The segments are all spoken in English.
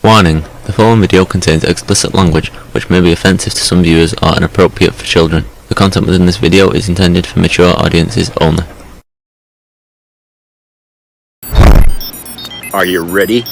Warning: the following video contains explicit language which may be offensive to some viewers or inappropriate for children. The content within this video is intended for mature audiences only. Are you ready?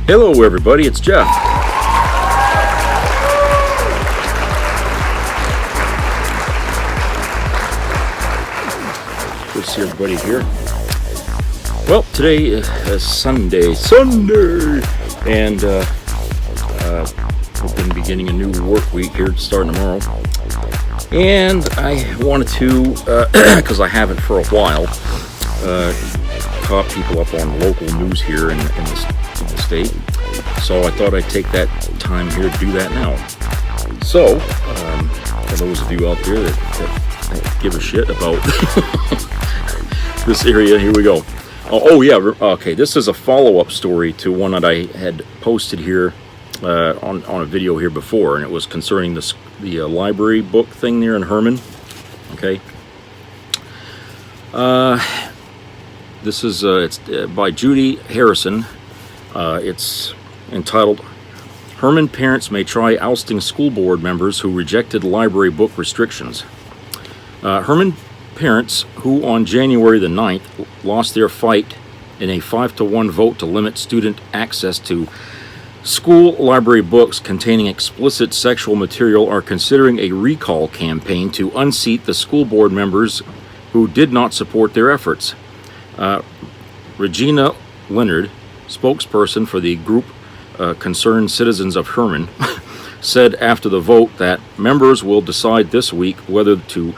Hello everybody, it's Jeff. Good to see everybody here. Well, today is Sunday, and we've been beginning a new work week here, starting tomorrow. And I wanted to, because I haven't for a while, caught people up on local news here in the state. So I thought I'd take that time here to do that now. So, for those of you out there that give a shit about this area, here we go. Oh yeah, okay, this is a follow-up story to one that I had posted here on a video here before, and it was concerning the library book thing there in Herman. Okay. This is it's by Judy Harrison. It's entitled, "Herman Parents May Try Ousting School Board Members Who Rejected Library Book Restrictions." Herman parents who on January the 9th lost their fight in a 5-1 vote to limit student access to school library books containing explicit sexual material are considering a recall campaign to unseat the school board members who did not support their efforts. Regina Leonard, spokesperson for the group Concerned Citizens of Herman, said after the vote that members will decide this week whether to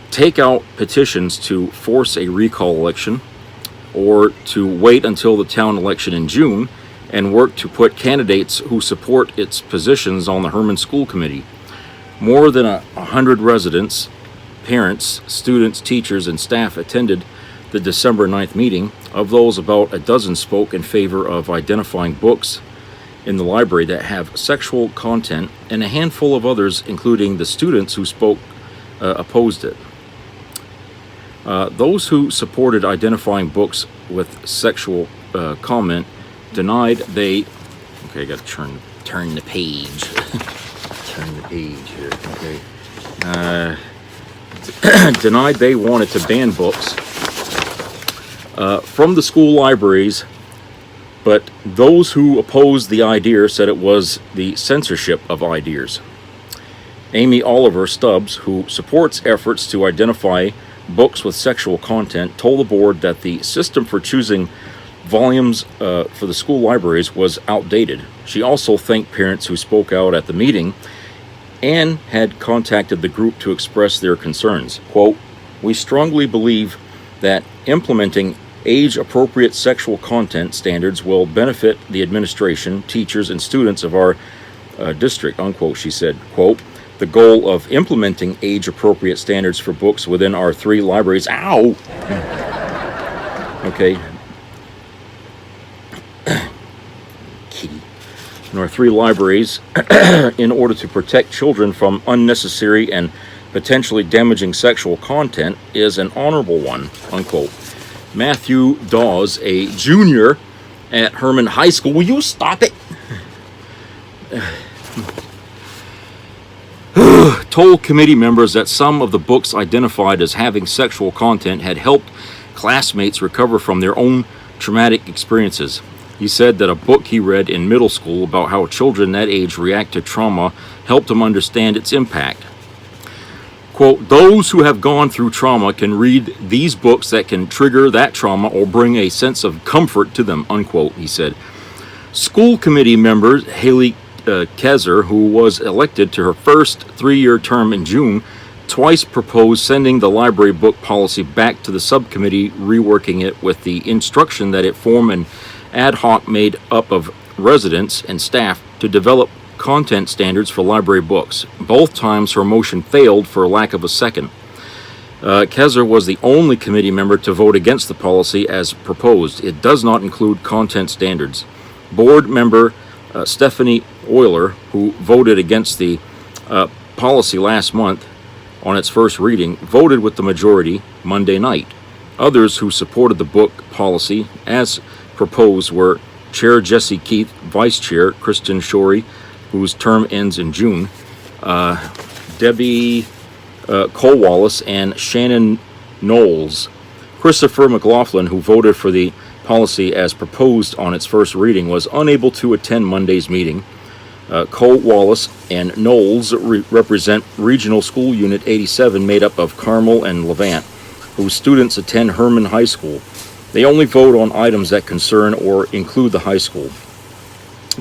take out petitions to force a recall election or to wait until the town election in June and work to put candidates who support its positions on the Herman School Committee. More than 100 residents, parents, students, teachers, and staff attended the December 9th meeting. Of those, about a dozen spoke in favor of identifying books in the library that have sexual content, and a handful of others, including the students who spoke, opposed it. Those who supported identifying books with sexual comment denied they... Okay, I got to turn the page. Turn the page here. Okay. Denied they wanted to ban books from the school libraries, but those who opposed the idea said it was the censorship of ideas. Amy Oliver Stubbs, who supports efforts to identify books with sexual content, told the board that the system for choosing volumes for the school libraries was outdated. She also thanked parents who spoke out at the meeting and had contacted the group to express their concerns. Quote, "We strongly believe that implementing age-appropriate sexual content standards will benefit the administration, teachers, and students of our district," unquote, she said. Quote, "The goal of implementing age-appropriate standards for books within our 3 libraries..." Ow! Okay. Kitty. In our 3 libraries, in order to protect children from unnecessary and potentially damaging sexual content, is an honorable one, unquote. Matthew Dawes, a junior at Herman High School, will you stop it? Told committee members that some of the books identified as having sexual content had helped classmates recover from their own traumatic experiences. He said that a book he read in middle school about how children that age react to trauma helped him understand its impact. Quote, those who have gone through trauma can read these books that can trigger that trauma or bring a sense of comfort to them, unquote, he said. School committee member Haley Kezer, who was elected to her first 3-year term in June, twice proposed sending the library book policy back to the subcommittee, reworking it with the instruction that it form an ad hoc made up of residents and staff to develop content standards for library books. Both times her motion failed for lack of a second. Kezer was the only committee member to vote against the policy as proposed. It does not include content standards. Board member Stephanie Euler, who voted against the policy last month on its first reading, voted with the majority Monday night. Others who supported the book policy as proposed were Chair Jesse Keith, Vice Chair Kristen Shorey, whose term ends in June, Debbie Colwallace, and Shannon Knowles. Christopher McLaughlin, who voted for the policy as proposed on its first reading, was unable to attend Monday's meeting. Colwallace and Knowles represent Regional School Unit 87, made up of Carmel and Levant, whose students attend Herman High School. They only vote on items that concern or include the high school.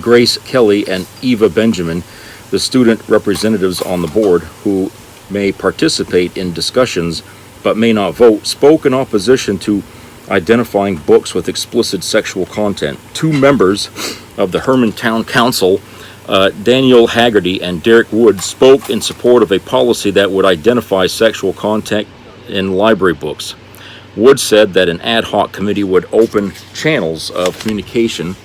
Grace Kelly and Eva Benjamin, the student representatives on the board, who may participate in discussions but may not vote, spoke in opposition to identifying books with explicit sexual content. Two members of the Herman Town Council, Daniel Haggerty and Derek Wood, spoke in support of a policy that would identify sexual content in library books. Wood said that an ad hoc committee would open channels of communication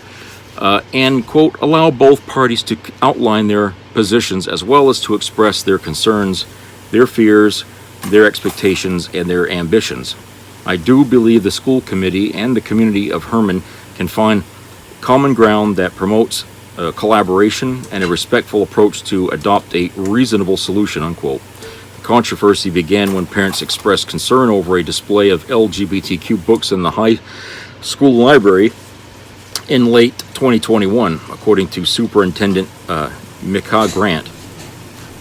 and, quote, allow both parties to outline their positions as well as to express their concerns, their fears, their expectations, and their ambitions. I do believe the school committee and the community of Herman can find common ground that promotes collaboration and a respectful approach to adopt a reasonable solution, unquote. The controversy began when parents expressed concern over a display of LGBTQ books in the high school library in late 2021, according to Superintendent Micah Grant.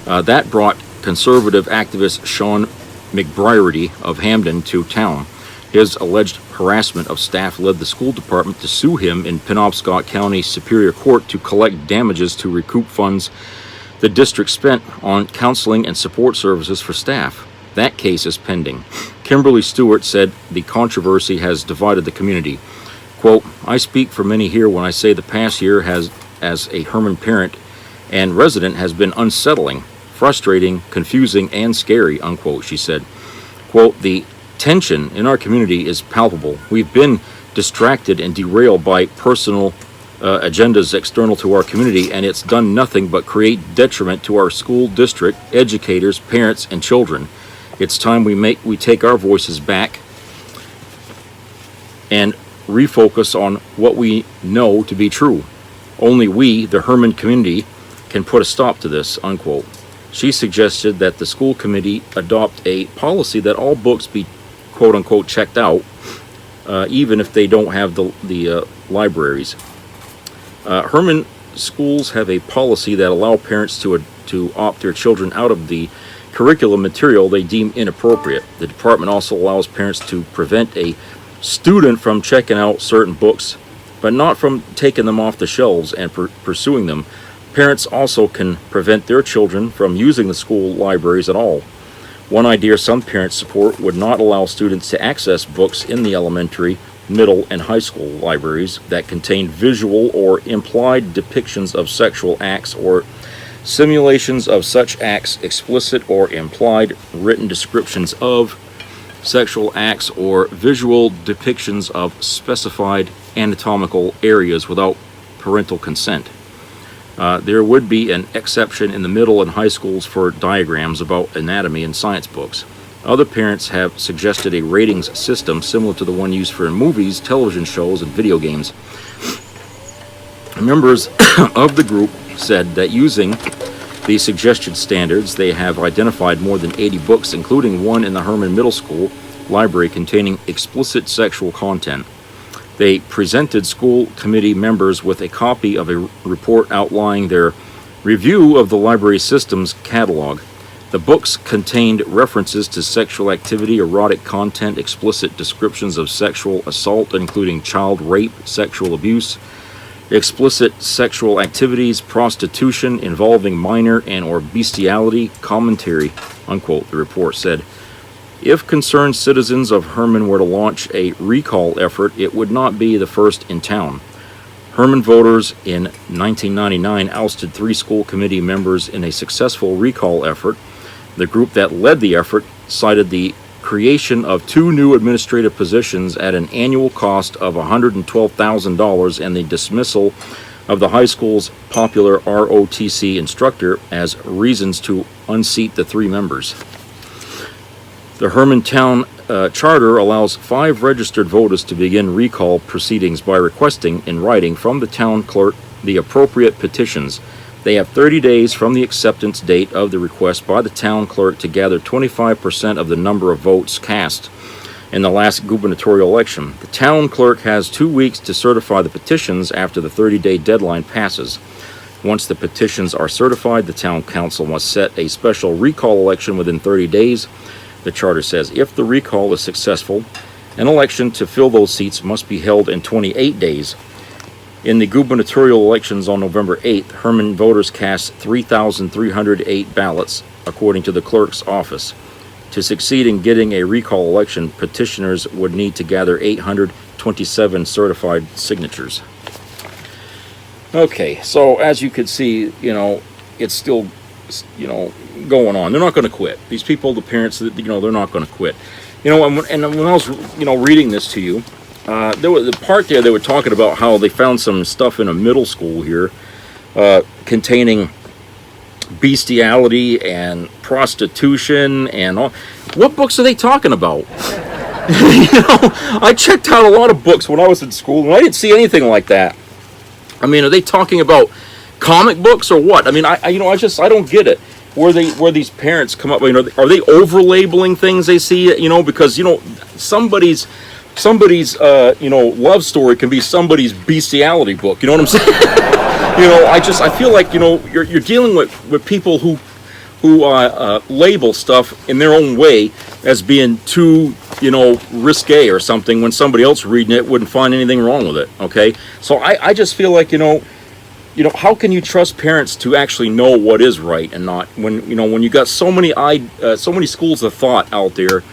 That brought conservative activist Sean McBriarty of Hamden to town. His alleged harassment of staff led the school department to sue him in Penobscot County Superior Court to collect damages to recoup funds the district spent on counseling and support services for staff. That case is pending. Kimberly Stewart said the controversy has divided the community. Quote, I speak for many here when I say the past year has, as a Herman parent and resident, has been unsettling, frustrating, confusing, and scary, unquote, she said. Quote, the tension in our community is palpable. We've been distracted and derailed by personal agendas external to our community, and it's done nothing but create detriment to our school district, educators, parents, and children. It's time we take our voices back and refocus on what we know to be true. Only we, the Herman community, can put a stop to this, unquote. She suggested that the school committee adopt a policy that all books be quote-unquote checked out, even if they don't have the libraries. Herman schools have a policy that allow parents to opt their children out of the curriculum material they deem inappropriate. The department also allows parents to prevent a student from checking out certain books, but not from taking them off the shelves and pursuing them. Parents also can prevent their children from using the school libraries at all. One idea some parents support would not allow students to access books in the elementary, middle, and high school libraries that contain visual or implied depictions of sexual acts or simulations of such acts, explicit or implied written descriptions of sexual acts, or visual depictions of specified anatomical areas without parental consent. There would be an exception in the middle and high schools for diagrams about anatomy in science books. Other parents have suggested a ratings system similar to the one used for movies, television shows, and video games. Members of the group said that using the suggested standards, they have identified more than 80 books, including one in the Herman Middle School library containing explicit sexual content. They presented school committee members with a copy of a report outlining their review of the library system's catalog. The books contained references to sexual activity, erotic content, explicit descriptions of sexual assault, including child rape, sexual abuse, explicit sexual activities, prostitution involving minor and or bestiality, commentary, unquote, the report said. If concerned citizens of Herman were to launch a recall effort, it would not be the first in town. Herman voters in 1999 ousted 3 school committee members in a successful recall effort. The group that led the effort cited the creation of 2 new administrative positions at an annual cost of $112,000 and the dismissal of the high school's popular ROTC instructor as reasons to unseat the 3 members. The Herman Town Charter allows 5 registered voters to begin recall proceedings by requesting in writing from the town clerk the appropriate petitions. They have 30 days from the acceptance date of the request by the town clerk to gather 25% of the number of votes cast in the last gubernatorial election. The town clerk has 2 weeks to certify the petitions after the 30-day deadline passes. Once the petitions are certified, the town council must set a special recall election within 30 days. The charter says if the recall is successful, an election to fill those seats must be held in 28 days. In the gubernatorial elections on November 8th, Herman voters cast 3,308 ballots, according to the clerk's office. To succeed in getting a recall election, petitioners would need to gather 827 certified signatures. Okay, so as you can see, it's still, going on. They're not going to quit. These people, the parents, they're not going to quit. And when I was, reading this to you, there was a part there they were talking about how they found some stuff in a middle school here containing bestiality and prostitution and all. What books are they talking about? I checked out a lot of books when I was in school and I didn't see anything like that. I mean, are they talking about comic books or what? I mean, I don't get it. Where these parents come up, are they over labeling things they see? Because somebody's love story can be somebody's bestiality book. You know what I'm saying? I feel like you're dealing with people who label stuff in their own way as being too risque or something when somebody else reading it wouldn't find anything wrong with it. Okay, so I just feel like how can you trust parents to actually know what is right and not when you got so many schools of thought out there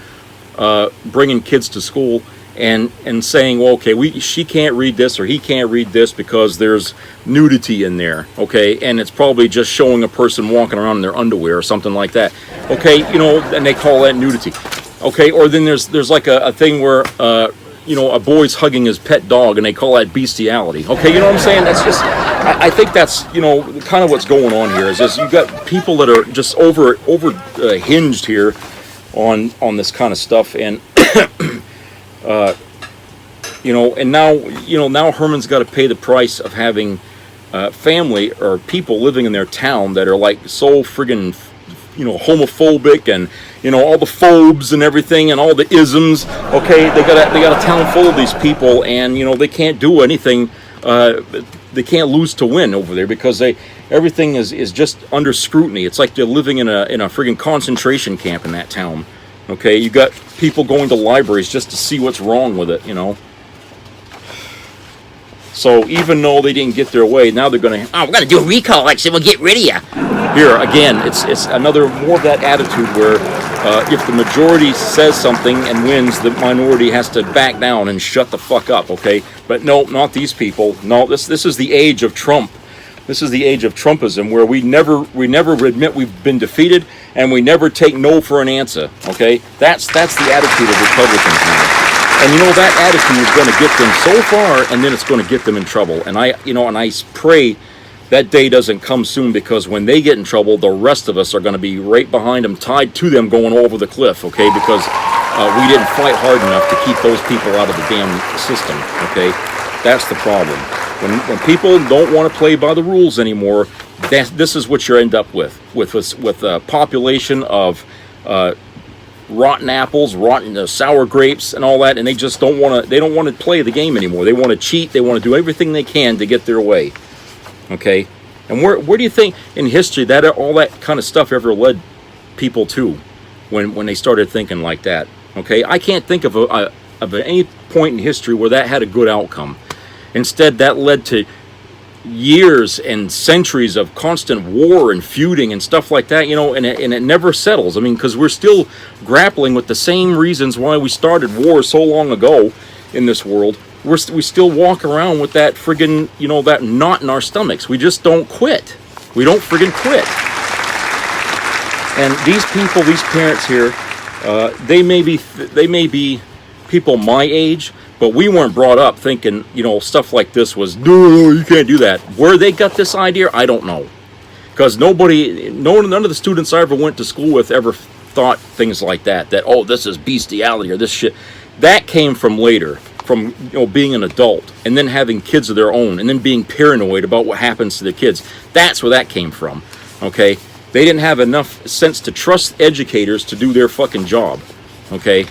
bringing kids to school and saying, well, okay, she can't read this or he can't read this because there's nudity in there, okay, and it's probably just showing a person walking around in their underwear or something like that, okay, and they call that nudity, okay, or then there's like a thing where a boy's hugging his pet dog and they call that bestiality, okay, you know what I'm saying? That's just, I think that's kind of what's going on here is you've got people that are just over hinged here on this kind of stuff, and and now Herman's got to pay the price of having family or people living in their town that are like so friggin' homophobic and all the phobes and everything and all the isms. Okay, they got a town full of these people, and they can't do anything. They can't lose to win over there because everything is just under scrutiny. It's like they're living in a friggin' concentration camp in that town. Okay, you got people going to libraries just to see what's wrong with it, So even though they didn't get their way, now they're going to, we're going to do a recall election, we'll get rid of you. Here, again, it's another more of that attitude where if the majority says something and wins, the minority has to back down and shut the fuck up, okay? But no, not these people. No, this is the age of Trump. This is the age of Trumpism, where we never admit we've been defeated, and we never take no for an answer. Okay, that's the attitude of Republicans now, and that attitude is going to get them so far, and then it's going to get them in trouble. And I pray that day doesn't come soon, because when they get in trouble, the rest of us are going to be right behind them, tied to them, going over the cliff. Okay, because we didn't fight hard enough to keep those people out of the damn system. Okay, that's the problem. When people don't want to play by the rules anymore, this is what you end up with a population of rotten apples, rotten sour grapes, and all that, and they just don't want to play the game anymore. They want to cheat. They want to do everything they can to get their way. Okay, and where do you think in history that all that kind of stuff ever led people too, when they started thinking like that. Okay, I can't think of any point in history where that had a good outcome. Instead, that led to years and centuries of constant war and feuding and stuff like that, and it never settles. I mean, because we're still grappling with the same reasons why we started war so long ago in this world. We still walk around with that friggin', that knot in our stomachs. We just don't quit. We don't friggin' quit. And these people, these parents here, they may be people my age, but we weren't brought up thinking, stuff like this was, no, you can't do that. Where they got this idea, I don't know. Because none of the students I ever went to school with ever thought things like that, oh, this is bestiality or this shit. That came from later, from being an adult, and then having kids of their own, and then being paranoid about what happens to the kids. That's where that came from, okay? They didn't have enough sense to trust educators to do their fucking job, okay?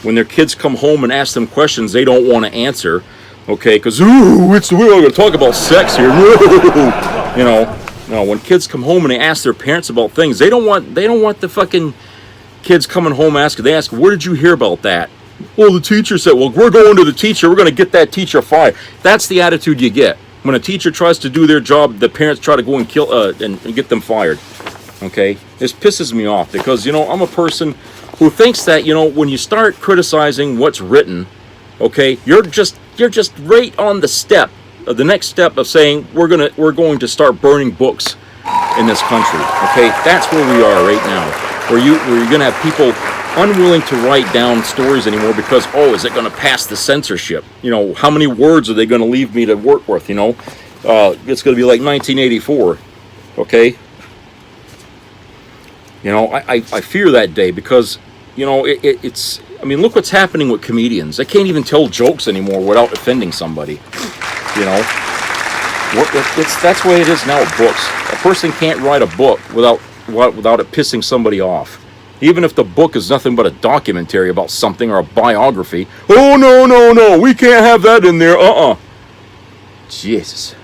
When their kids come home and ask them questions they don't want to answer, okay, because, we're going to talk about sex here. No, when kids come home and they ask their parents about things, they don't want the fucking kids coming home asking. They ask, where did you hear about that? Well, the teacher said, well, we're going to the teacher. We're going to get that teacher fired. That's the attitude you get. When a teacher tries to do their job, the parents try to go and kill and get them fired. Okay? This pisses me off because, I'm a person who thinks that, when you start criticizing what's written, okay, you're just right on the next step of saying we're going to start burning books in this country. Okay? That's where we are right now. Where you're going to have people unwilling to write down stories anymore because, is it going to pass the censorship? How many words are they going to leave me to work with? It's going to be like 1984. Okay? I fear that day because, it's, I mean, look what's happening with comedians. They can't even tell jokes anymore without offending somebody. That's the way it is now with books. A person can't write a book without it pissing somebody off. Even if the book is nothing but a documentary about something or a biography. Oh, no, we can't have that in there. Jesus.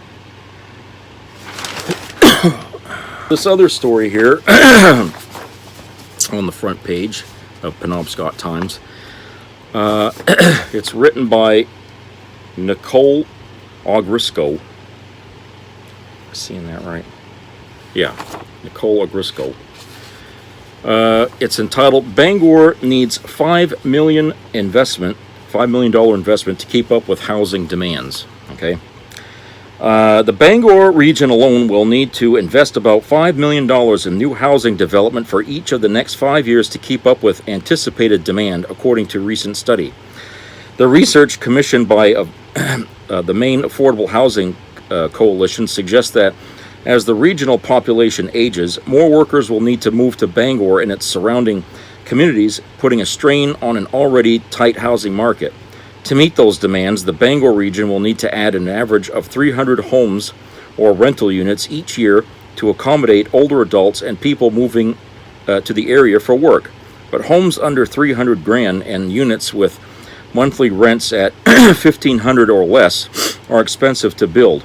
This other story here on the front page of Penobscot Times. It's written by Nicole Ogrisco. Seeing that right? Yeah, Nicole Ogrisco. It's entitled Bangor Needs $5 million investment to keep up with housing demands. Okay. The Bangor region alone will need to invest about $5 million in new housing development for each of the next 5 years to keep up with anticipated demand, according to a recent study. The research commissioned by the Maine Affordable Housing Coalition suggests that as the regional population ages, more workers will need to move to Bangor and its surrounding communities, putting a strain on an already tight housing market. To meet those demands, the Bangor region will need to add an average of 300 homes or rental units each year to accommodate older adults and people moving to the area for work. But homes under $300,000 and units with monthly rents at $1,500 or less are expensive to build,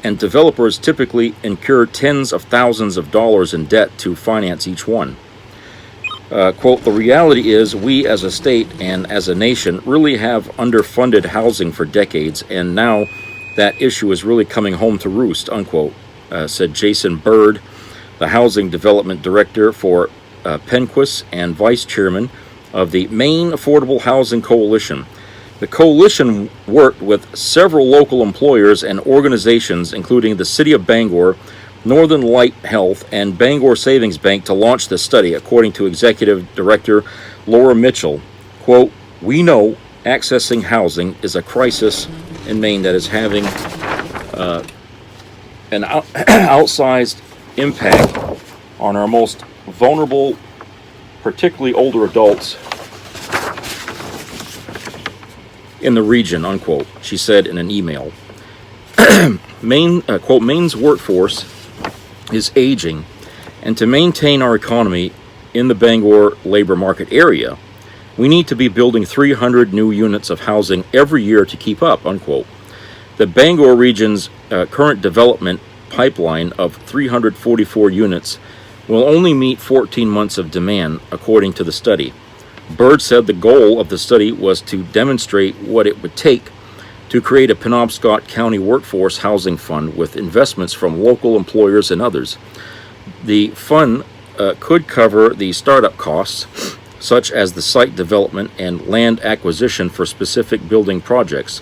and developers typically incur tens of thousands of dollars in debt to finance each one. Quote, the reality is we as a state and as a nation really have underfunded housing for decades, and now that issue is really coming home to roost, unquote, said Jason Bird, the Housing Development Director for Penquis and Vice Chairman of the Maine Affordable Housing Coalition. The coalition worked with several local employers and organizations, including the City of Bangor, Northern Light Health, and Bangor Savings Bank to launch the study, according to Executive Director Laura Mitchell. Quote, we know accessing housing is a crisis in Maine that is having an outsized impact on our most vulnerable, particularly older adults in the region, unquote, she said in an email. Quote, Maine's workforce is aging, and to maintain our economy in the Bangor labor market area, we need to be building 300 new units of housing every year to keep up, unquote. The Bangor region's current development pipeline of 344 units will only meet 14 months of demand, according to the study. Bird said the goal of the study was to demonstrate what it would take to create a Penobscot County workforce housing fund with investments from local employers and others. The fund could cover the startup costs, such as the site development and land acquisition for specific building projects.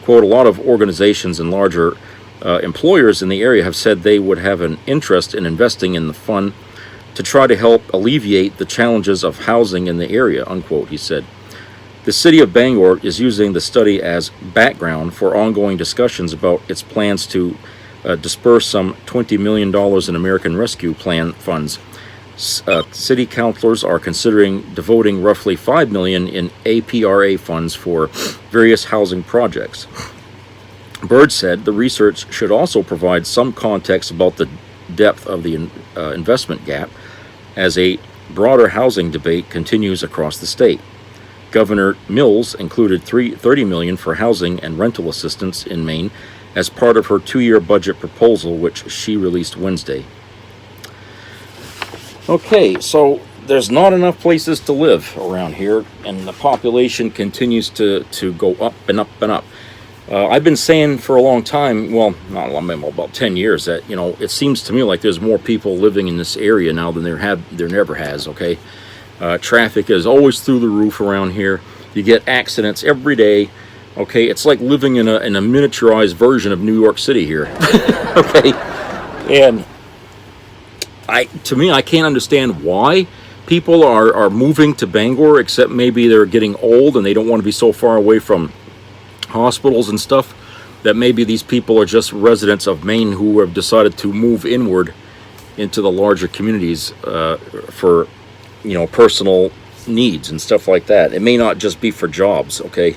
Quote, a lot of organizations and larger employers in the area have said they would have an interest in investing in the fund to try to help alleviate the challenges of housing in the area, unquote, he said. The city of Bangor is using the study as background for ongoing discussions about its plans to disperse some $20 million in American Rescue Plan funds. City councilors are considering devoting roughly $5 million in APRA funds for various housing projects. Bird said the research should also provide some context about the depth of the investment gap as a broader housing debate continues across the state. Governor Mills included $30 million for housing and rental assistance in Maine as part of her 2-year budget proposal, which she released Wednesday. Okay, so there's not enough places to live around here, and the population continues to go up and up and up. I've been saying for a long time, well, not long, about 10 years, that, you know, it seems to me like there's more people living in this area now than there never has, okay? Traffic is always through the roof around here. You get accidents every day, okay? It's like living in a miniaturized version of New York City here, okay? And to me, I can't understand why people are moving to Bangor, except maybe they're getting old and they don't want to be so far away from hospitals and stuff, that maybe these people are just residents of Maine who have decided to move inward into the larger communities for, you know, personal needs and stuff like that. It may not just be for jobs, okay?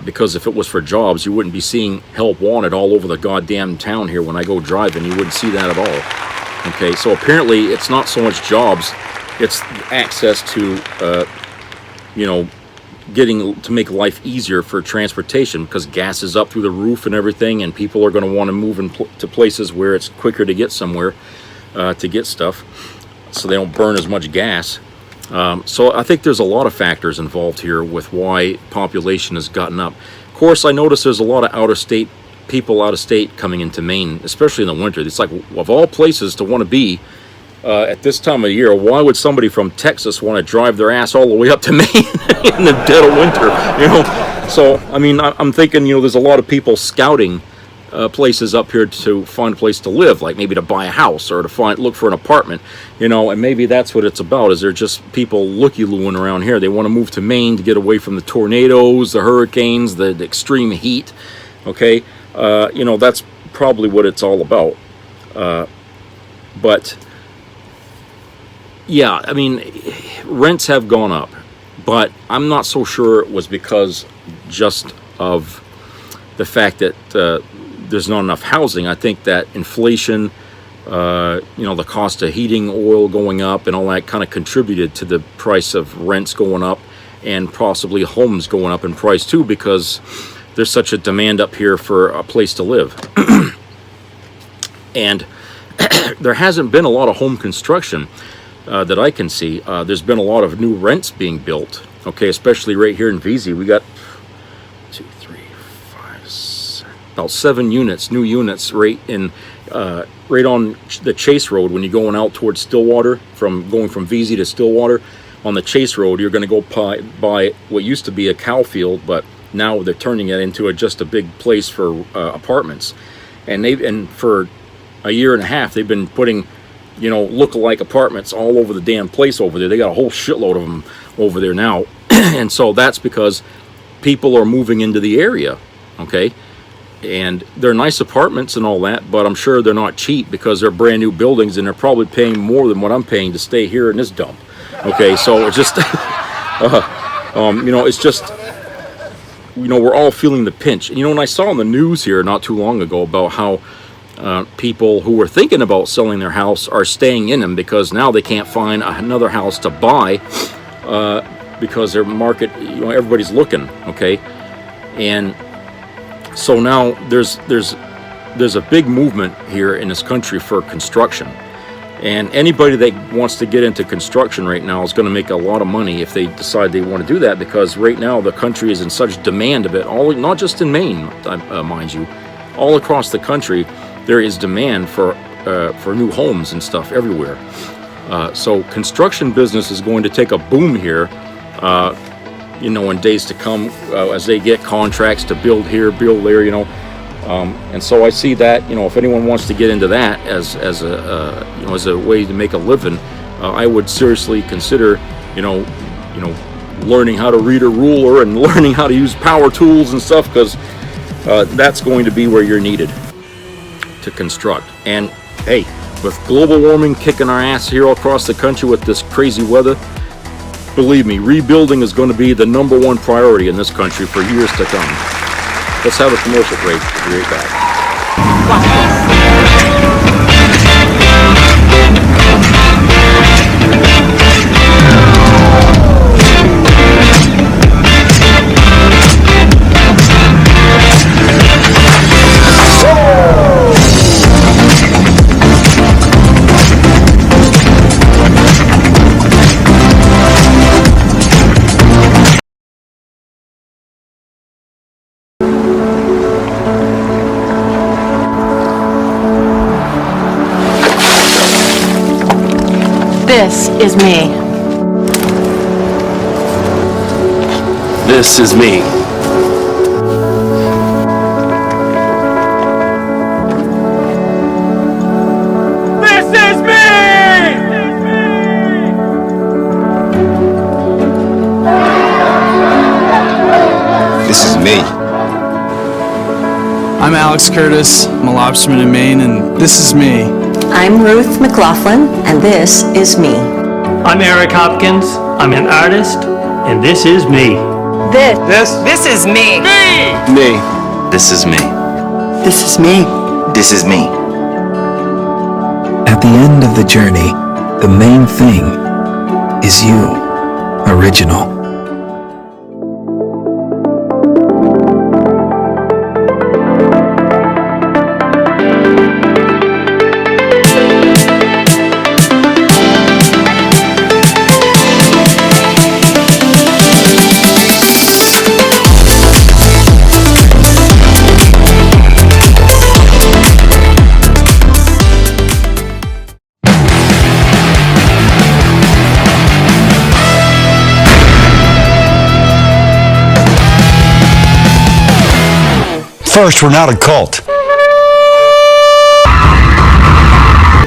Because if it was for jobs, you wouldn't be seeing help wanted all over the goddamn town here. When I go driving, you wouldn't see that at all. Okay, so apparently it's not so much jobs, it's access to, you know, getting to make life easier for transportation, because gas is up through the roof and everything, and people are going to want to move to places where it's quicker to get somewhere to get stuff, so they don't burn as much gas. So I think there's a lot of factors involved here with why population has gotten up. Of course, I notice there's a lot of people out of state coming into Maine, especially in the winter. It's like, of all places to want to be at this time of year, why would somebody from Texas want to drive their ass all the way up to Maine in the dead of winter, you know? So, I mean, I'm thinking, you know, there's a lot of people scouting places up here to find a place to live, like maybe to buy a house or to look for an apartment, you know, and maybe that's what it's about, is they're just people looky-looing around here. They want to move to Maine to get away from the tornadoes, the hurricanes, the extreme heat, okay? You know, that's probably what it's all about. But yeah, I mean, rents have gone up, but I'm not so sure it was because just of the fact that there's not enough housing. I think that inflation, you know, the cost of heating oil going up and all that kind of contributed to the price of rents going up, and possibly homes going up in price too, because there's such a demand up here for a place to live. And there hasn't been a lot of home construction that I can see. There's been a lot of new rents being built, okay, especially right here in VZ. We got 2, 3, 5, 6, about 7 units, new units right in right on the Chase Road. When you're going out towards Stillwater, going from VZ to Stillwater, on the Chase Road, you're going to go by what used to be a cow field, but now they're turning it into just a big place for apartments. And for a year and a half, they've been putting, you know, look-alike apartments all over the damn place over there. They got a whole shitload of them over there now. And so that's because people are moving into the area, okay? And they're nice apartments and all that, but I'm sure they're not cheap, because they're brand new buildings, and they're probably paying more than what I'm paying to stay here in this dump. Okay, so it's just, you know, it's just, you know, we're all feeling the pinch. You know, and I saw on the news here not too long ago about how people who were thinking about selling their house are staying in them, because now they can't find another house to buy because their market, you know, everybody's looking, okay? And so now there's a big movement here in this country for construction. And anybody that wants to get into construction right now is going to make a lot of money if they decide they want to do that, because right now the country is in such demand of it, not just in Maine, mind you, all across the country there is demand for new homes and stuff everywhere. So construction business is going to take a boom here, in days to come, as they get contracts to build here, build there, and so I see that, if anyone wants to get into that as a way to make a living, I would seriously consider, learning how to read a ruler and learning how to use power tools and stuff, because that's going to be where you're needed to construct. And hey, with global warming kicking our ass here all across the country with this crazy weather, believe me, rebuilding is going to be the #1 priority in this country for years to come. Let's have a commercial break. We'll be right back. This is me. This is me. This is me! This is me. I'm Alex Curtis. I'm a lobsterman in Maine, and this is me. I'm Ruth McLaughlin, and this is me. I'm Eric Hopkins. I'm an artist, and this is me. This is me. Me. This is me. This is me. This is me. At the end of the journey, the main thing is you, original. First, we're not a cult.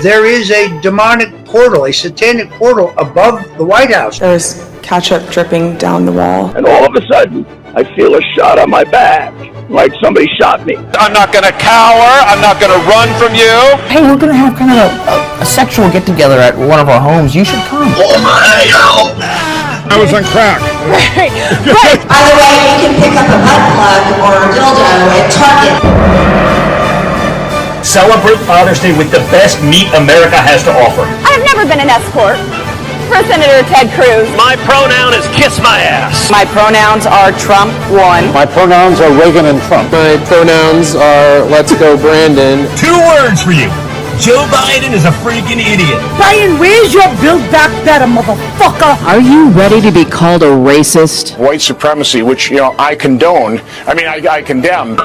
There is a demonic portal, a satanic portal above the White House. There's ketchup dripping down the wall. And all of a sudden, I feel a shot on my back, like somebody shot me. I'm not gonna cower, I'm not gonna run from you. Hey, we're gonna have kind of a sexual get-together at one of our homes. You should come. Oh my God. I was on crack. Right. Either way, you can pick up a butt plug or a dildo at Target. Celebrate Father's Day with the best meat America has to offer. I've never been an escort for Senator Ted Cruz. My pronoun is kiss my ass. My pronouns are Trump 1. My pronouns are Reagan and Trump. My pronouns are Let's Go Brandon. 2 words for you. Joe Biden is a freaking idiot. Brian, where's your build back better, motherfucker? Are you ready to be called a racist? White supremacy, which, I condone. I condemn.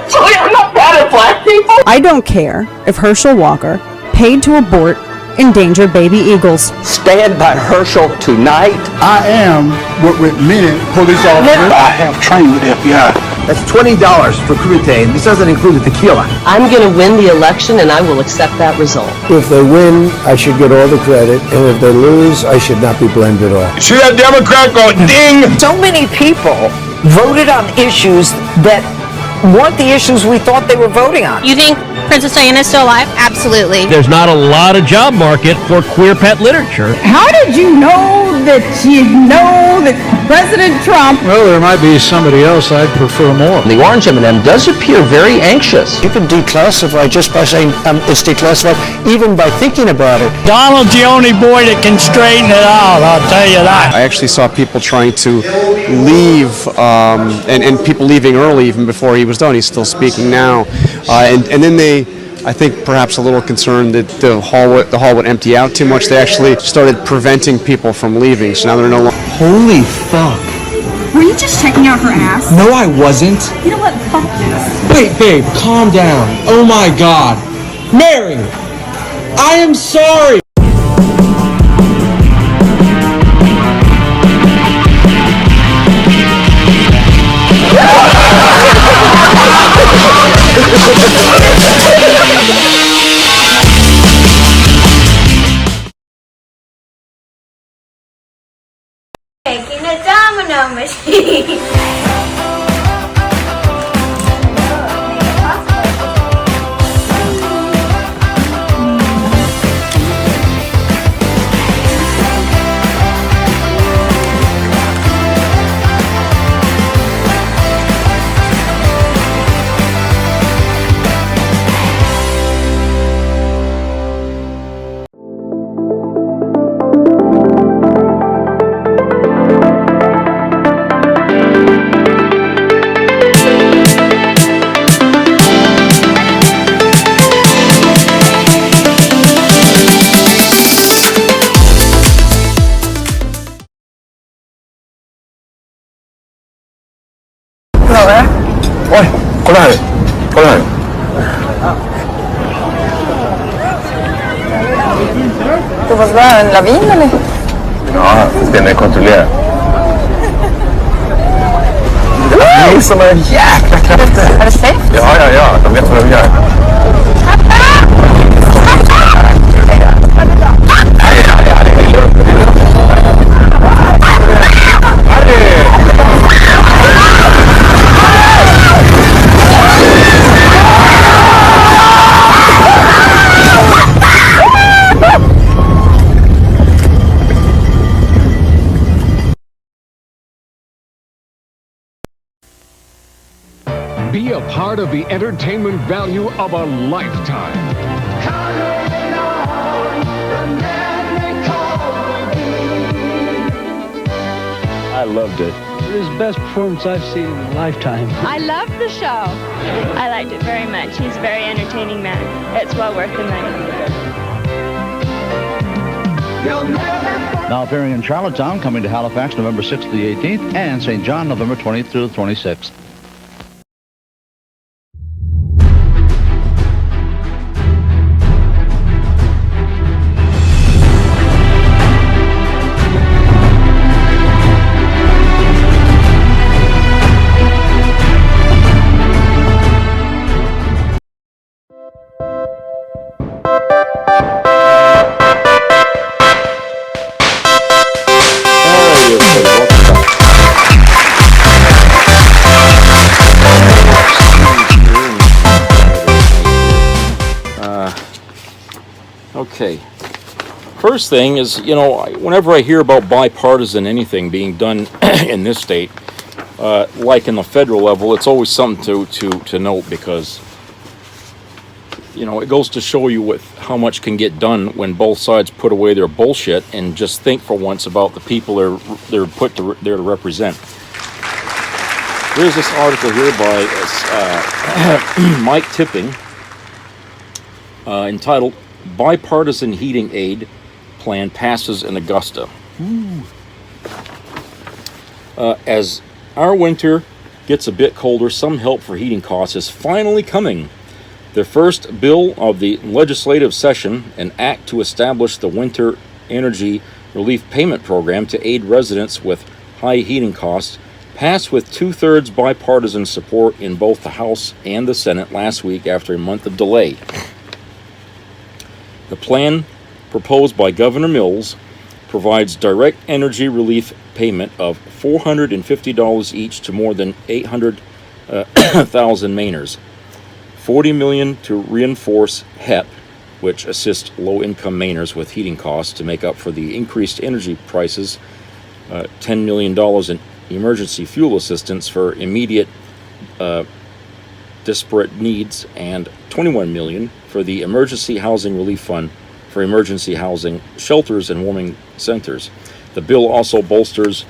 So you're not mad at black people? I don't care if Herschel Walker paid to abort endangered baby eagles. Stand by Herschel tonight. I am what many police officers. I have trained with the FBI. That's $20 for crute, and this doesn't include the tequila. I'm going to win the election, and I will accept that result. If they win, I should get all the credit, and if they lose, I should not be blamed at all. See that Democrat going ding? So many people voted on issues that weren't the issues we thought they were voting on. You think Princess Diana is still alive? Absolutely. There's not a lot of job market for queer pet literature. How did you know that President Trump... Well, there might be somebody else I'd prefer more. The orange M&M does appear very anxious. You can declassify just by saying it's declassified, even by thinking about it. Donald's the only boy that can straighten it out, I'll tell you that. I actually saw people trying to leave, and people leaving early even before he was done. He's still speaking now. And then they I think perhaps a little concerned that the hall would empty out too much. They actually started preventing people from leaving, so now they're no longer... Holy fuck. Were you just checking out her ass? No, I wasn't. You know what? Fuck this. Wait, babe, calm down. Oh my god. Mary, I am sorry. Making a domino machine. Ôi, con này. Du var bara en lavin eller? Ja, den är kontrollerad. Det är som en jäkla krafter. Är det safe? Ja, de vet vad de gör. Ja, det är lugnt. Be a part of the entertainment value of a lifetime. I loved it. It was the best performance I've seen in a lifetime. I loved the show. I liked it very much. He's a very entertaining man. It's well worth the money. Now appearing in Charlottetown, coming to Halifax November 6th to the 18th, and St. John November 20th through the 26th. Okay. First thing is, you know, whenever I hear about bipartisan anything being done in this state, like in the federal level, it's always something to note because, you know, it goes to show you how much can get done when both sides put away their bullshit and just think for once about the people they're put there to represent. There's this article here by Mike Tipping entitled Bipartisan Heating Aid Plan Passes in Augusta. As our winter gets a bit colder, some help for heating costs is finally coming. The first bill of the legislative session, an act to establish the Winter Energy Relief Payment Program to aid residents with high heating costs, passed with 2/3 bipartisan support in both the House and the Senate last week after a month of delay. The plan, proposed by Governor Mills, provides direct energy relief payment of $450 each to more than 800,000 Mainers. $40 million to reinforce HEP, which assists low-income Mainers with heating costs to make up for the increased energy prices. $10 million in emergency fuel assistance for immediate disparate needs, and $21 million for the Emergency Housing Relief Fund for emergency housing, shelters, and warming centers. The bill also bolsters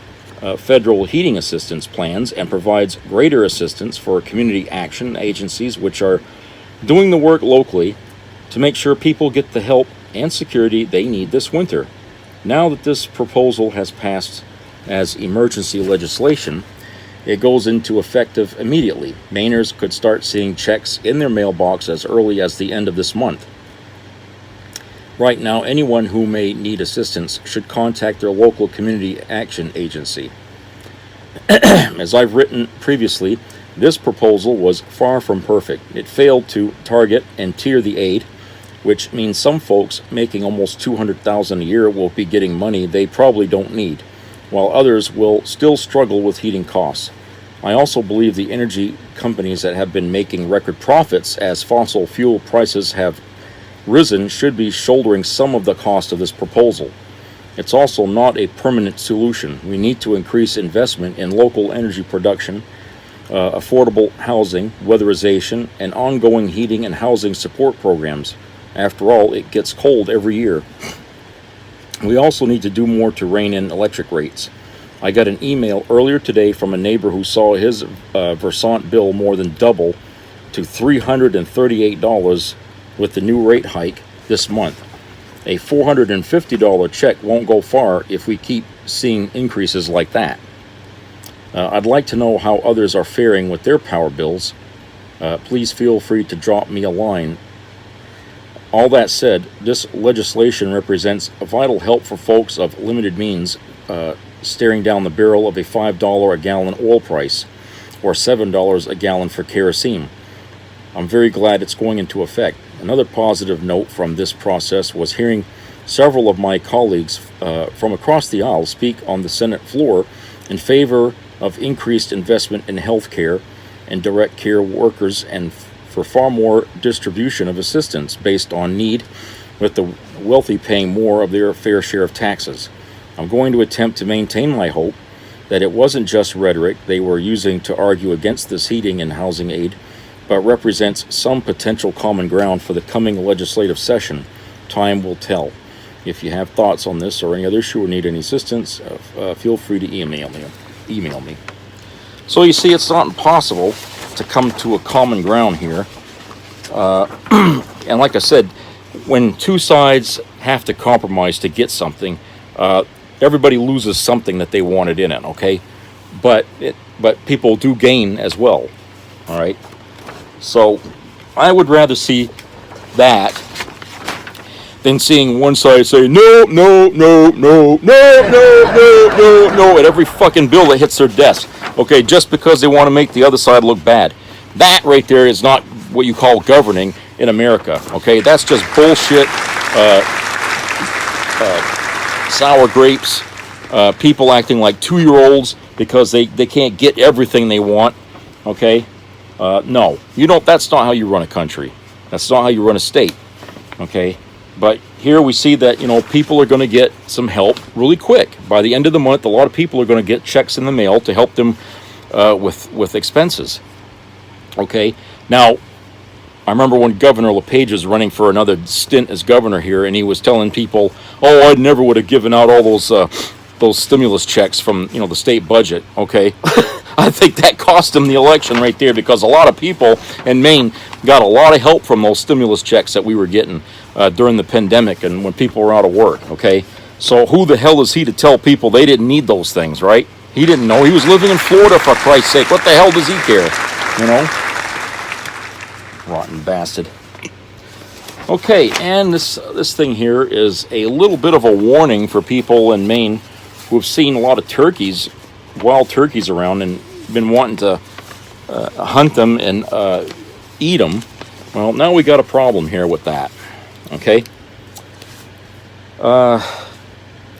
federal heating assistance plans and provides greater assistance for community action agencies which are doing the work locally to make sure people get the help and security they need this winter. Now that this proposal has passed as emergency legislation, it goes into effect immediately. Mainers could start seeing checks in their mailbox as early as the end of this month. Right now, anyone who may need assistance should contact their local community action agency. As I've written previously, this proposal was far from perfect. It failed to target and tier the aid, which means some folks making almost $200,000 a year will be getting money they probably don't need, while others will still struggle with heating costs. I also believe the energy companies that have been making record profits as fossil fuel prices have risen should be shouldering some of the cost of this proposal. It's also not a permanent solution. We need to increase investment in local energy production, affordable housing, weatherization, and ongoing heating and housing support programs. After all, it gets cold every year. We also need to do more to rein in electric rates. I got an email earlier today from a neighbor who saw his Versant bill more than double to $338 with the new rate hike this month. A $450 check won't go far if we keep seeing increases like that. I'd like to know how others are faring with their power bills. Please feel free to drop me a line. All that said, this legislation represents a vital help for folks of limited means staring down the barrel of a $5 a gallon oil price or $7 a gallon for kerosene. I'm very glad it's going into effect. Another positive note from this process was hearing several of my colleagues from across the aisle speak on the Senate floor in favor of increased investment in health care and direct care workers and for far more distribution of assistance based on need, with the wealthy paying more of their fair share of taxes. I'm going to attempt to maintain my hope that it wasn't just rhetoric they were using to argue against this heating and housing aid, but represents some potential common ground for the coming legislative session. Time will tell. If you have thoughts on this or any other issue or need any assistance, feel free to email me. So you see, it's not impossible to come to a common ground here. And like I said, when two sides have to compromise to get something, everybody loses something that they wanted in it, okay? But people do gain as well, all right? So I would rather see that than seeing one side say no at every fucking bill that hits their desk, okay, just because they want to make the other side look bad. That right there is not what you call governing in America, okay? That's just bullshit, sour grapes, people acting like 2-year-olds because they can't get everything they want, okay? No, you don't. That's not how you run a country. That's not how you run a state, okay? But here we see that, people are going to get some help really quick. By the end of the month, a lot of people are going to get checks in the mail to help them with expenses. Okay, now, I remember when Governor LePage was running for another stint as governor here, and he was telling people, oh, I never would have given out all those stimulus checks from, the state budget, okay? I think that cost him the election right there, because a lot of people in Maine got a lot of help from those stimulus checks that we were getting during the pandemic and when people were out of work, okay? So who the hell is he to tell people they didn't need those things, right? He didn't know. He was living in Florida, for Christ's sake. What the hell does he care, Rotten bastard. Okay, and this thing here is a little bit of a warning for people in Maine who have seen a lot of turkeys, wild turkeys around, and been wanting to hunt them and eat them. Well, now we got a problem here with that. Okay.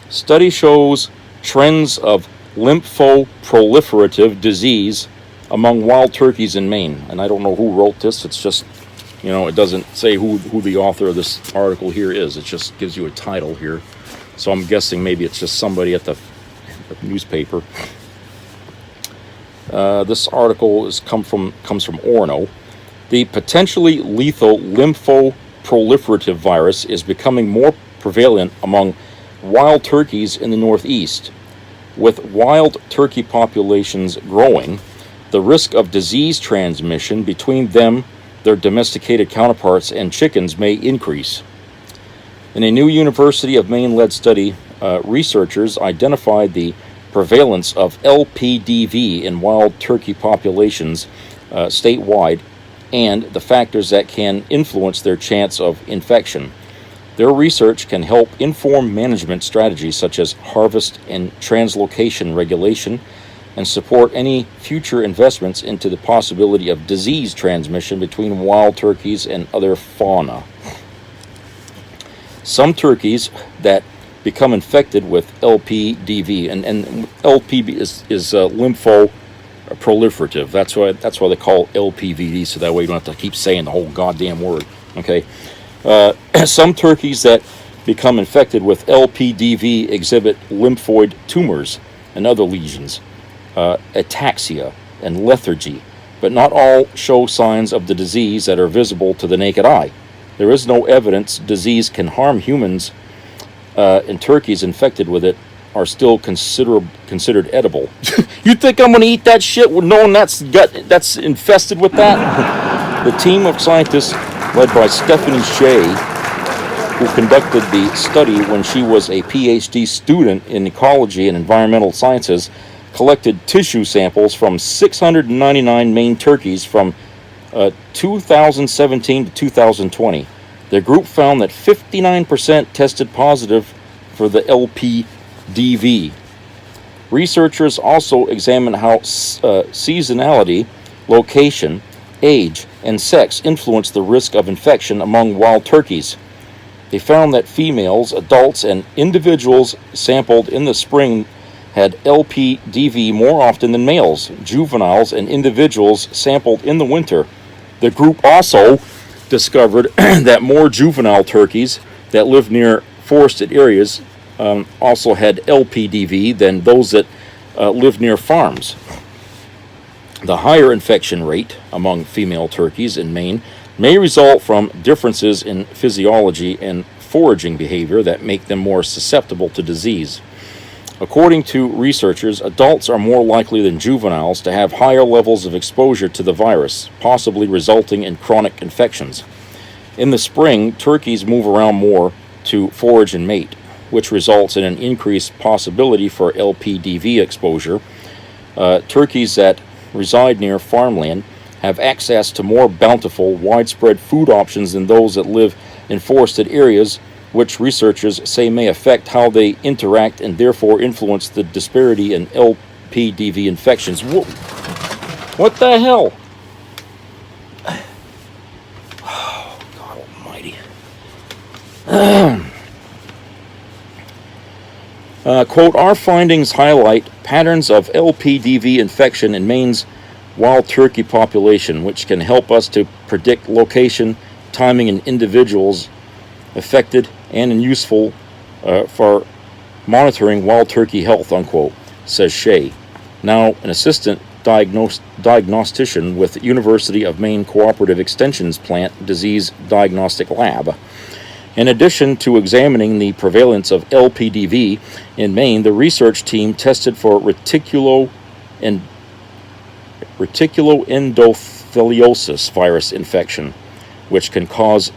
Study shows trends of lymphoproliferative disease among wild turkeys in Maine. And I don't know who wrote this. It's just, it doesn't say who the author of this article here is. It just gives you a title here. So I'm guessing maybe it's just somebody at the newspaper. This article comes from Orono. The potentially lethal lymphoproliferative virus is becoming more prevalent among wild turkeys in the Northeast. With wild turkey populations growing, the risk of disease transmission between them their domesticated counterparts and chickens may increase. In a new University of Maine-led study, researchers identified the prevalence of LPDV in wild turkey populations statewide and the factors that can influence their chance of infection. Their research can help inform management strategies such as harvest and translocation regulation and support any future investments into the possibility of disease transmission between wild turkeys and other fauna. Some turkeys that become infected with LPDV, and LPV is lymphoproliferative. That's why they call LPVD, so that way you don't have to keep saying the whole goddamn word. Okay. Some turkeys that become infected with LPDV exhibit lymphoid tumors and other lesions, ataxia, and lethargy, but not all show signs of the disease that are visible to the naked eye. There is no evidence disease can harm humans, and turkeys infected with it are still considered edible. You think I'm going to eat that shit knowing that's infested with that? The team of scientists led by Stephanie Shea, who conducted the study when she was a PhD student in ecology and environmental sciences, collected tissue samples from 699 Maine turkeys from 2017 to 2020. The group found that 59% tested positive for the LPDV. Researchers also examined how seasonality, location, age, and sex influence the risk of infection among wild turkeys. They found that females, adults, and individuals sampled in the spring had LPDV more often than males, juveniles, and individuals sampled in the winter. The group also discovered that more juvenile turkeys that live near forested areas also had LPDV than those that live near farms. The higher infection rate among female turkeys in Maine may result from differences in physiology and foraging behavior that make them more susceptible to disease. According to researchers, adults are more likely than juveniles to have higher levels of exposure to the virus, possibly resulting in chronic infections. In the spring, turkeys move around more to forage and mate, which results in an increased possibility for LPDV exposure. Turkeys that reside near farmland have access to more bountiful, widespread food options than those that live in forested areas, which researchers say may affect how they interact and therefore influence the disparity in LPDV infections. What the hell? Oh, God almighty. Quote, our findings highlight patterns of LPDV infection in Maine's wild turkey population, which can help us to predict location, timing, and individuals affected and useful for monitoring wild turkey health, unquote, says Shea, now an assistant diagnostician with University of Maine Cooperative Extension's Plant Disease Diagnostic Lab. In addition to examining the prevalence of LPDV in Maine, the research team tested for reticuloendotheliosis virus infection, which can cause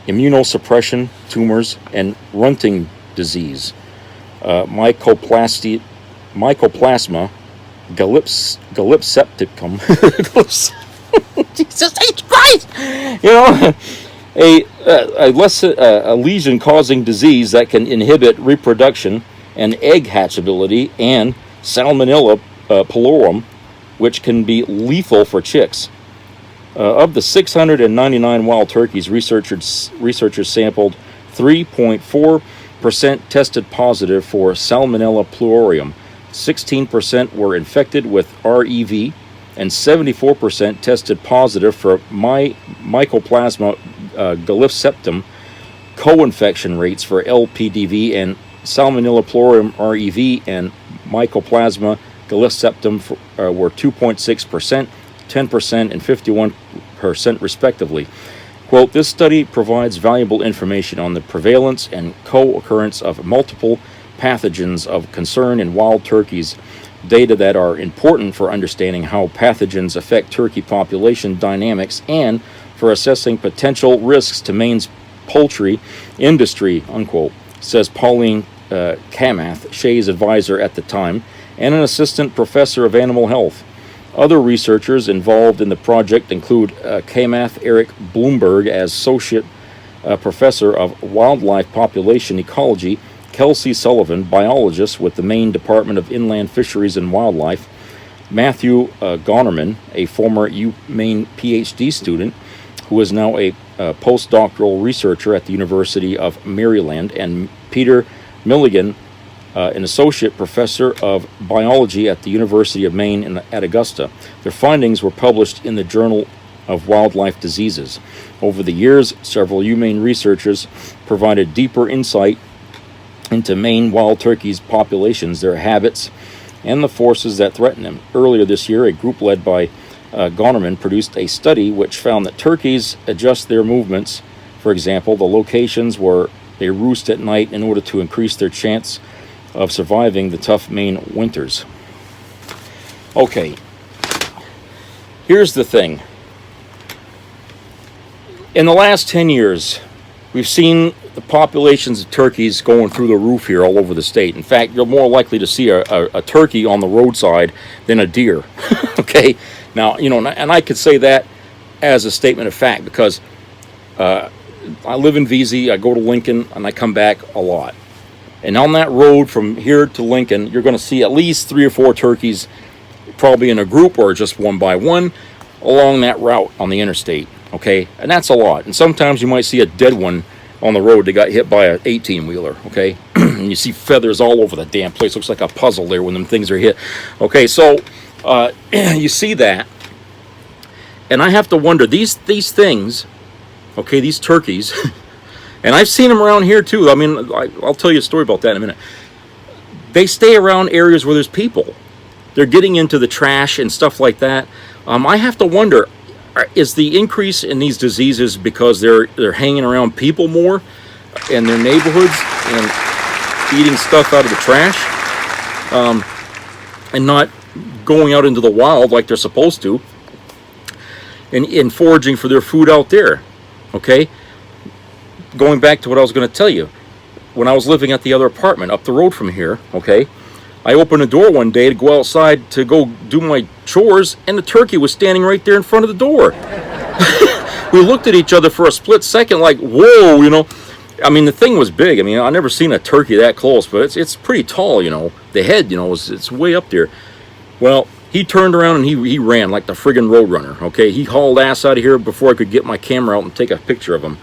immunosuppression, tumors, and runting disease. Mycoplasma gallipsepticum. Jesus H. Christ! You know, a lesion-causing disease that can inhibit reproduction and egg hatchability, and Salmonella pylori, which can be lethal for chicks. Of the 699 wild turkeys, researchers sampled 3.4% tested positive for Salmonella pylori, 16% were infected with REV, and 74% tested positive for Mycoplasma gallipseptum. Co-infection rates for LPDV and Salmonella pylori REV and Mycoplasma gallipseptum were 2.6%, 10%, and 51% respectively. Quote, this study provides valuable information on the prevalence and co-occurrence of multiple pathogens of concern in wild turkeys, data that are important for understanding how pathogens affect turkey population dynamics and for for assessing potential risks to Maine's poultry industry, unquote, says Pauline Kamath, Shea's advisor at the time, and an assistant professor of animal health. Other researchers involved in the project include Kamath Eric Bloomberg as associate professor of wildlife population ecology, Kelsey Sullivan, biologist with the Maine Department of Inland Fisheries and Wildlife, Matthew Gonerman, a former UMaine PhD student who is now a postdoctoral researcher at the University of Maryland, and Peter Milligan, an associate professor of biology at the University of Maine at Augusta. Their findings were published in the Journal of Wildlife Diseases. Over the years, several UMaine researchers provided deeper insight into Maine wild turkeys' populations, their habits, and the forces that threaten them. Earlier this year, a group led by Gonerman produced a study which found that turkeys adjust their movements, for example, the locations where they roost at night, in order to increase their chance of surviving the tough Maine winters. Okay, here's the thing. In the last 10 years, we've seen the populations of turkeys going through the roof here all over the state. In fact, you're more likely to see a turkey on the roadside than a deer. Okay? Now, you know, and I could say that as a statement of fact because I live in VZ, I go to Lincoln, and I come back a lot. And on that road from here to Lincoln, you're going to see at least 3 or 4 turkeys, probably in a group or just one by one, along that route on the interstate. Okay? And that's a lot. And sometimes you might see a dead one on the road that got hit by an 18-wheeler, okay? And you see feathers all over the damn place. Looks like a puzzle there when them things are hit. Okay, so you see that. And I have to wonder, these things, okay, these turkeys, and I've seen them around here too. I mean, I'll tell you a story about that in a minute. They stay around areas where there's people. They're getting into the trash and stuff like that. I have to wonder, is the increase in these diseases because they're hanging around people more in their neighborhoods and eating stuff out of the trash and not going out into the wild like they're supposed to and foraging for their food out there? Okay, going back to what I was going to tell you, when I was living at the other apartment up the road from here, okay, I opened the door one day to go outside to go do my chores, and the turkey was standing right there in front of the door. We looked at each other for a split second like, whoa, you know. I mean, the thing was big. I mean, I've never seen a turkey that close, but it's pretty tall, you know. The head, you know, it's way up there. Well, he turned around and he ran like the friggin' Roadrunner, okay? He hauled ass out of here before I could get my camera out and take a picture of him.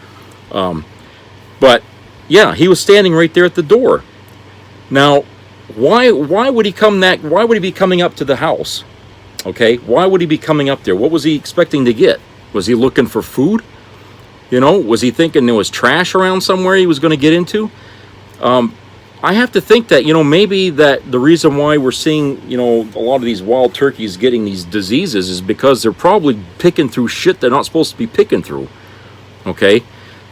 But, yeah, he was standing right there at the door. Now, why would he be coming up to the house? Okay, why would he be coming up there? What was he expecting to get? Was he looking for food? You know, was he thinking there was trash around somewhere he was going to get into? I have to think that, you know, maybe that the reason why we're seeing, you know, a lot of these wild turkeys getting these diseases is because they're probably picking through shit they're not supposed to be picking through. Okay,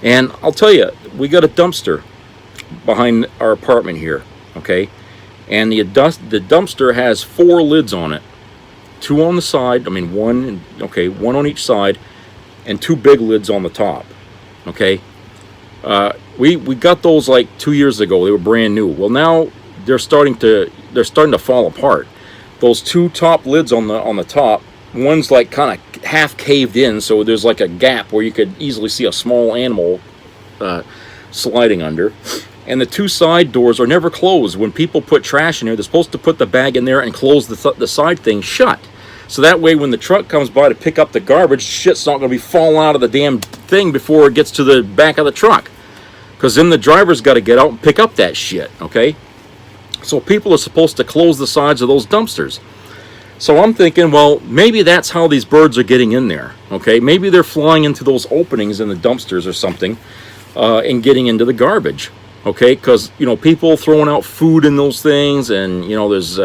and I'll tell you, we got a dumpster behind our apartment here. Okay. And the dumpster has 4 lids on it, 2 on the side. I mean, one on each side, and 2 big lids on the top. Okay, we got those like 2 years ago. They were brand new. Well, now they're starting to fall apart. Those 2 top lids on the top, one's like kind of half caved in, so there's like a gap where you could easily see a small animal sliding under. And the 2 side doors are never closed. When people put trash in there, they're supposed to put the bag in there and close the side thing shut. So that way when the truck comes by to pick up the garbage, shit's not going to be falling out of the damn thing before it gets to the back of the truck. Because then the driver's got to get out and pick up that shit, okay? So people are supposed to close the sides of those dumpsters. So I'm thinking, well, maybe that's how these birds are getting in there, okay? Maybe they're flying into those openings in the dumpsters or something and getting into the garbage. Okay, because, you know, people throwing out food in those things, and, you know, there's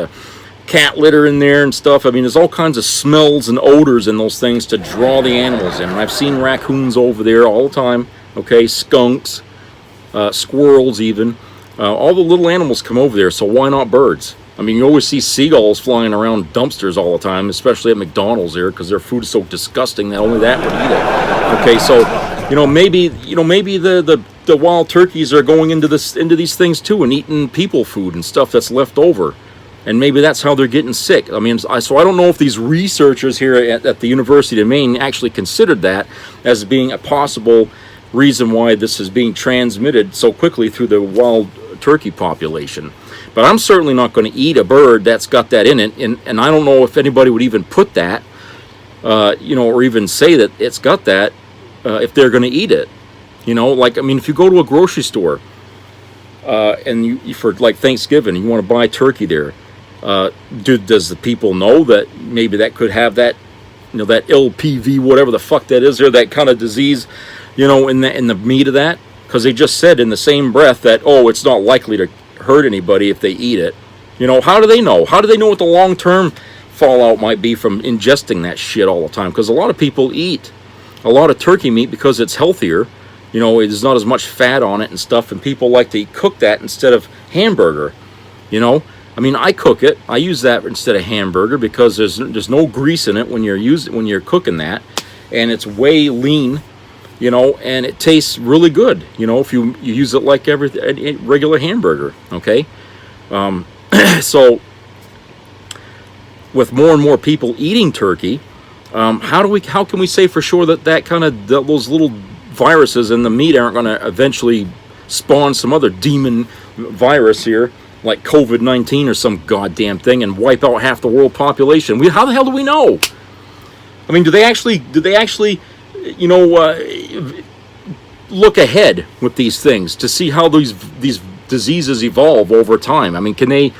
cat litter in there and stuff. I mean, there's all kinds of smells and odors in those things to draw the animals in. And I've seen raccoons over there all the time, okay, skunks, squirrels even. All the little animals come over there, so why not birds? I mean, you always see seagulls flying around dumpsters all the time, especially at McDonald's there, because their food is so disgusting that only that would eat it. Okay, so maybe the wild turkeys are going into these things too and eating people food and stuff that's left over, and maybe that's how they're getting sick. I mean, so I don't know if these researchers here at the University of Maine actually considered that as being a possible reason why this is being transmitted so quickly through the wild turkey population. But I'm certainly not going to eat a bird that's got that in it, and I don't know if anybody would even put that, or even say that it's got that if they're going to eat it. Like, I mean, if you go to a grocery store and you for like Thanksgiving, you want to buy turkey there, does the people know that maybe that could have that, that LPV, whatever the fuck that is, or that kind of disease, in the meat of that? Because they just said in the same breath that, oh, it's not likely to hurt anybody if they eat it. How do they know? How do they know what the long-term fallout might be from ingesting that shit all the time? Because a lot of people eat a lot of turkey meat because it's healthier. There's not as much fat on it and stuff, and people like to cook that instead of hamburger. I mean, I cook it. I use that instead of hamburger because there's no grease in it when you're cooking that, and it's way lean. And it tastes really good, if you use it like a regular hamburger, okay? So, with more and more people eating turkey, how can we say for sure that those little viruses in the meat aren't going to eventually spawn some other demon virus here, like COVID-19 or some goddamn thing, and wipe out half the world population? How the hell do we know? I mean, do they actually look ahead with these things to see how these diseases evolve over time? I mean, can they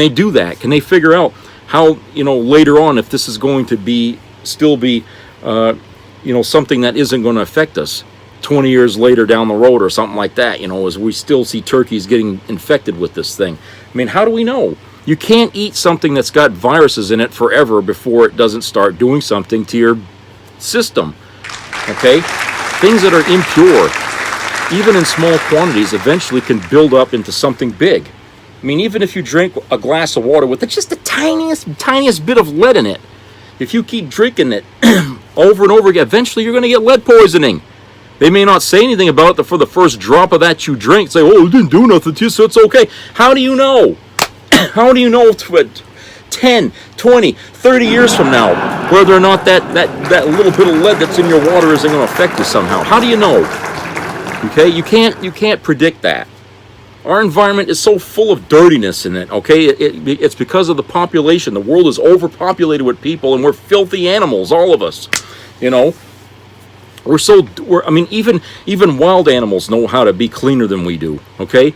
do that? Can they figure out how, later on, if this is going to still be something that isn't going to affect us 20 years later down the road or something like that, as we still see turkeys getting infected with this thing? I mean, how do we know? You can't eat something that's got viruses in it forever before it doesn't start doing something to your system. Okay? Things that are impure, even in small quantities, eventually can build up into something big. I mean, even if you drink a glass of water with just the tiniest bit of lead in it, if you keep drinking it over and over again, eventually you're going to get lead poisoning. They may not say anything about it for the first drop of that you drink. Say, oh, it didn't do nothing to you, so it's okay. How do you know? How do you know 10, 20, 30 years from now whether or not that little bit of lead that's in your water isn't going to affect you somehow? How do you know? Okay, you can't predict that. Our environment is so full of dirtiness in it, okay? It's because of the population. The world is overpopulated with people, and we're filthy animals, all of us. I mean, even wild animals know how to be cleaner than we do, okay?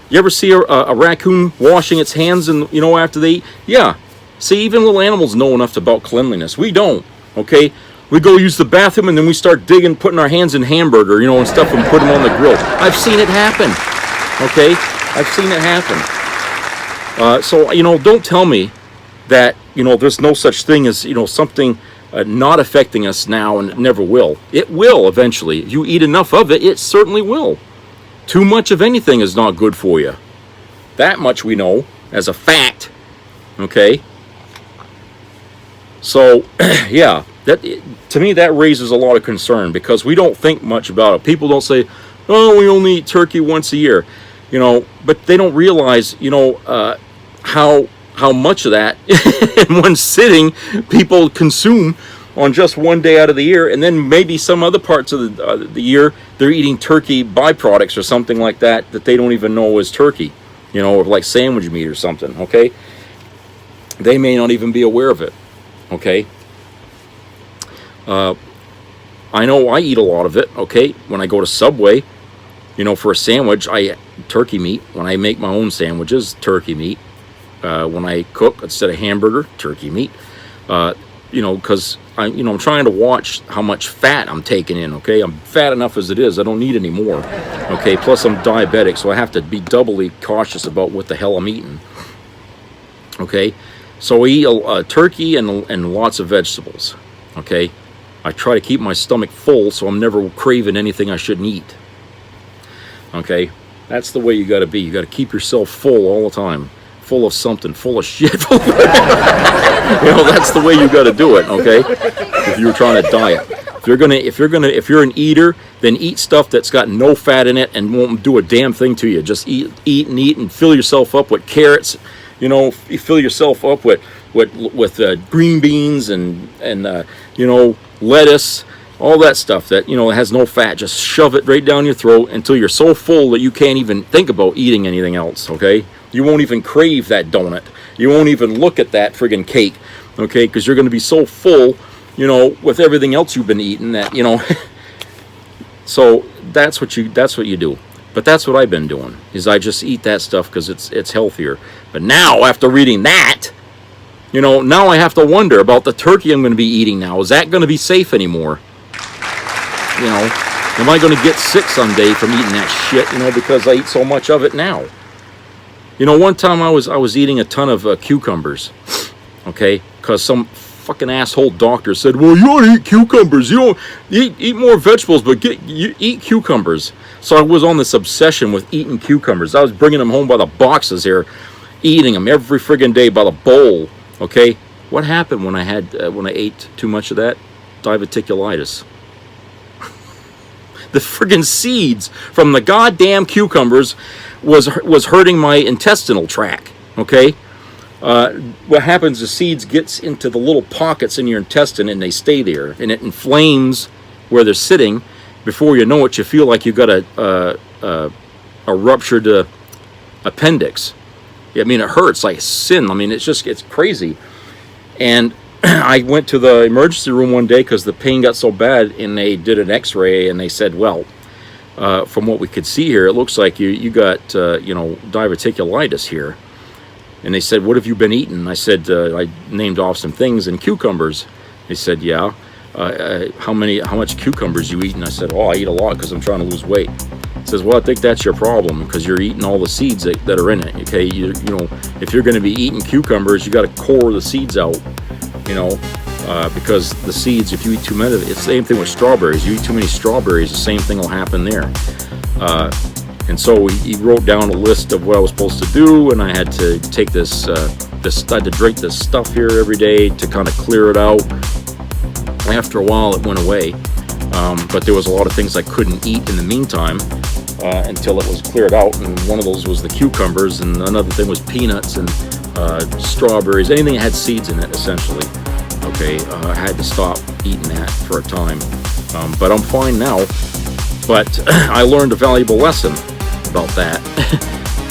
You ever see a raccoon washing its hands after they eat? Yeah. See, even little animals know enough about cleanliness. We don't, okay? We go use the bathroom and then we start putting our hands in hamburger, and stuff, and put them on the grill. I've seen it happen, okay? I've seen it happen. So, don't tell me that, there's no such thing as, something not affecting us now and it never will. It will eventually. If you eat enough of it, it certainly will. Too much of anything is not good for you. That much we know as a fact. Okay? So, yeah, to me that raises a lot of concern because we don't think much about it. People don't say, oh, we only eat turkey once a year. But they don't realize, how much of that in one sitting people consume on just one day out of the year, and then maybe some other parts of the year they're eating turkey byproducts or something like that they don't even know is turkey, or like sandwich meat or something, okay? They may not even be aware of it, okay? I know I eat a lot of it, okay? When I go to Subway, for a sandwich, I turkey meat. When I make my own sandwiches, turkey meat. When I cook, instead of hamburger, turkey meat. Because I'm trying to watch how much fat I'm taking in, okay? I'm fat enough as it is. I don't need any more, okay? Plus, I'm diabetic, so I have to be doubly cautious about what the hell I'm eating, okay? So I eat turkey and lots of vegetables, okay? I try to keep my stomach full so I'm never craving anything I shouldn't eat, okay? That's the way you got to be. You got to keep yourself full all the time. full of something, full of shit. You know, that's the way you got to do it, okay? If you're trying to diet. If you're an eater, then eat stuff that's got no fat in it and won't do a damn thing to you. Just eat and fill yourself up with carrots. You know, you fill yourself up with green beans and you know, lettuce, all that stuff that, you know, has no fat. Just shove it right down your throat until you're so full that you can't even think about eating anything else, okay? You won't even crave that donut. You won't even look at that friggin' cake, okay? Because you're going to be so full, you know, with everything else you've been eating that, you know. So that's what you do. But that's what I've been doing, is I just eat that stuff because it's healthier. But now, after reading that, you know, now I have to wonder about the turkey I'm going to be eating now. Is that going to be safe anymore? You know, am I going to get sick someday from eating that shit, you know, because I eat so much of it now? You know, one time I was eating a ton of cucumbers, okay, because some fucking asshole doctor said, well, you don't eat cucumbers, you don't eat more vegetables, but eat cucumbers. So I was on this obsession with eating cucumbers. I was bringing them home by the boxes here, eating them every friggin' day by the bowl, okay? What happened when I ate too much of that? Diverticulitis. The friggin' seeds from the goddamn cucumbers was hurting my intestinal tract, okay? What happens is seeds gets into the little pockets in your intestine and they stay there, and it inflames where they're sitting. Before you know it, you feel like you got a ruptured appendix. I mean, it hurts like sin. I mean, it's crazy. And I went to the emergency room one day because the pain got so bad, and they did an x-ray, and they said, well, from what we could see here, it looks like you got, you know, diverticulitis here. And they said, what have you been eating? I said, I named off some things, and cucumbers. They said, yeah. How much cucumbers you eat? And I said, oh, I eat a lot because I'm trying to lose weight. He says, well, I think that's your problem because you're eating all the seeds that are in it, okay? You know, if you're going to be eating cucumbers, you got to core the seeds out, you know, because the seeds, if you eat too many of it, it's the same thing with strawberries. You eat too many strawberries, the same thing will happen there. And so he wrote down a list of what I was supposed to do, and I had to take I had to drink this stuff here every day to kind of clear it out. After a while, it went away, but there was a lot of things I couldn't eat in the meantime until it was cleared out, and one of those was the cucumbers, and another thing was peanuts and strawberries, anything that had seeds in it, essentially. Okay, I had to stop eating that for a time, but I'm fine now. But I learned a valuable lesson about that,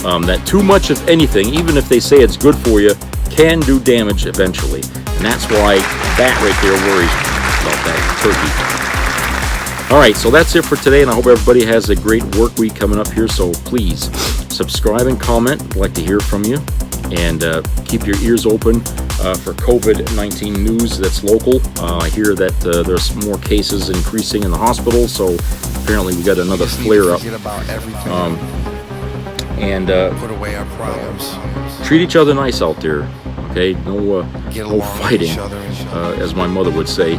that too much of anything, even if they say it's good for you, can do damage eventually. And that's why that right there worries me about that turkey. Alright, so that's it for today, and I hope everybody has a great work week coming up here. So please subscribe and comment. I'd like to hear from you. And keep your ears open for COVID-19 news that's local. I hear that there's more cases increasing in the hospital, so apparently we got another flare-up. And treat each other nice out there, okay? No fighting, as my mother would say.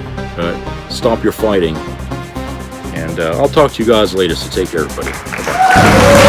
Stop your fighting. And I'll talk to you guys later, so take care, everybody. Bye-bye.